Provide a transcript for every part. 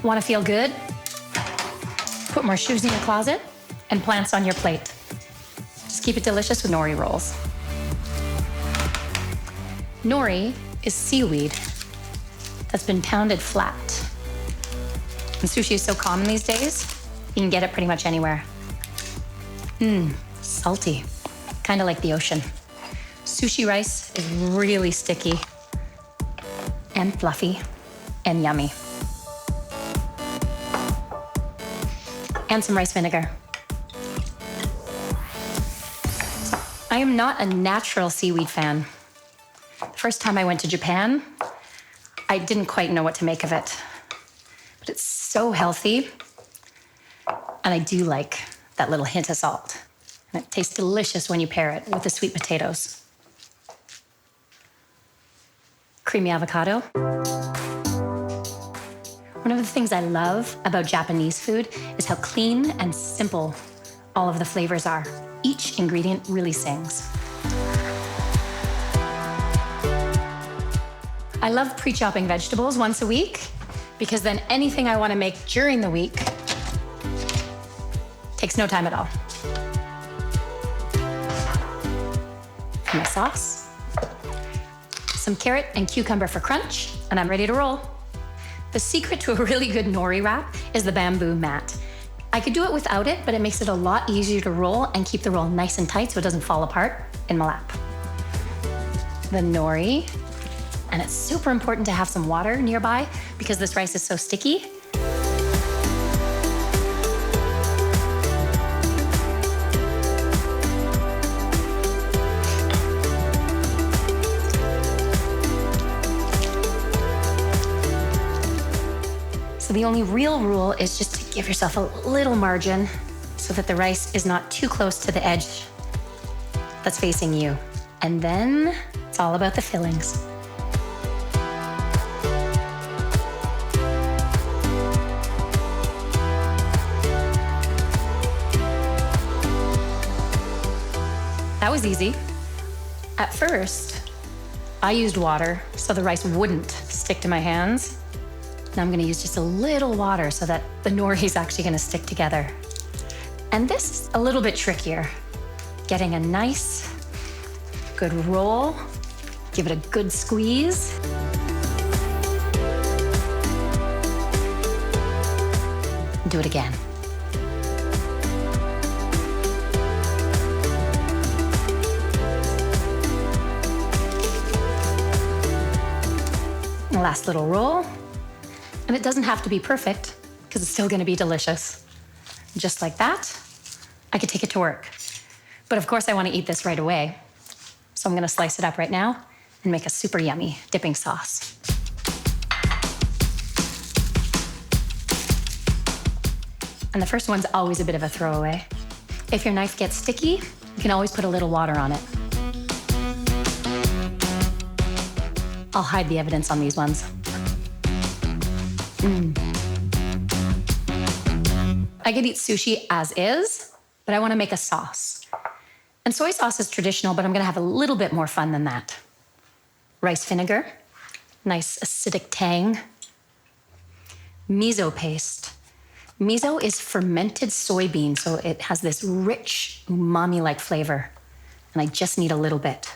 Want to feel good? Put more shoes in your closet and plants on your plate. Just keep it delicious with nori rolls. Nori is seaweed that's been pounded flat. And sushi is so common these days, you can get it pretty much anywhere. Salty, kind of like the ocean. Sushi rice is really sticky and fluffy and yummy. And some rice vinegar. I am not a natural seaweed fan. The first time I went to Japan, I didn't quite know what to make of it. But it's so healthy, and I do like that little hint of salt. And it tastes delicious when you pair it with the sweet potatoes. Creamy avocado. One of the things I love about Japanese food is how clean and simple all of the flavors are. Each ingredient really sings. I love pre-chopping vegetables once a week because then anything I want to make during the week takes no time at all. My sauce, some carrot and cucumber for crunch, and I'm ready to roll. The secret to a really good nori wrap is the bamboo mat. I could do it without it, but it makes it a lot easier to roll and keep the roll nice and tight so it doesn't fall apart in my lap. The nori, and it's super important to have some water nearby because this rice is so sticky. So the only real rule is just to give yourself a little margin so that the rice is not too close to the edge that's facing you. And then it's all about the fillings. That was easy. At first, I used water so the rice wouldn't stick to my hands. Now I'm gonna use just a little water so that the nori is actually gonna stick together. And this is a little bit trickier. Getting a nice, good roll, give it a good squeeze. Do it again. The last little roll. And it doesn't have to be perfect because it's still gonna be delicious. Just like that, I could take it to work. But of course I wanna eat this right away. So I'm gonna slice it up right now and make a super yummy dipping sauce. And the first one's always a bit of a throwaway. If your knife gets sticky, you can always put a little water on it. I'll hide the evidence on these ones. I could eat sushi as is, but I want to make a sauce. And soy sauce is traditional, but I'm going to have a little bit more fun than that. Rice vinegar, nice acidic tang. Miso paste. Miso is fermented soybean, so it has this rich umami-like flavor. And I just need a little bit.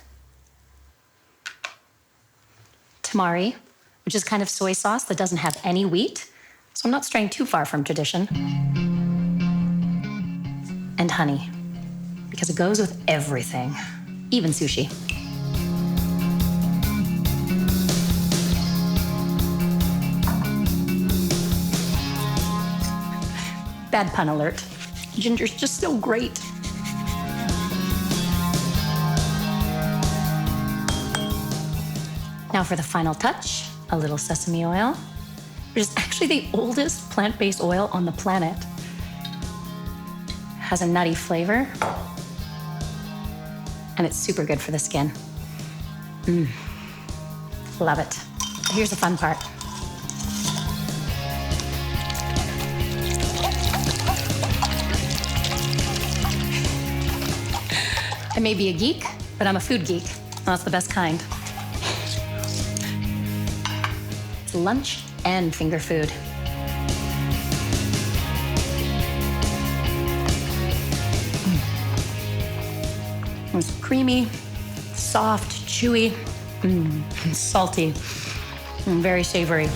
Tamari, which is kind of soy sauce that doesn't have any wheat, so I'm not straying too far from tradition. And honey, because it goes with everything, even sushi. Bad pun alert. Ginger's just so great. Now for the final touch, a little sesame oil, which is actually the oldest plant-based oil on the planet. Has a nutty flavor, and it's super good for the skin. Love it. Here's the fun part. I may be a geek, but I'm a food geek. And that's the best kind. It's lunch and finger food. It's creamy, soft, chewy, and salty, and very savory.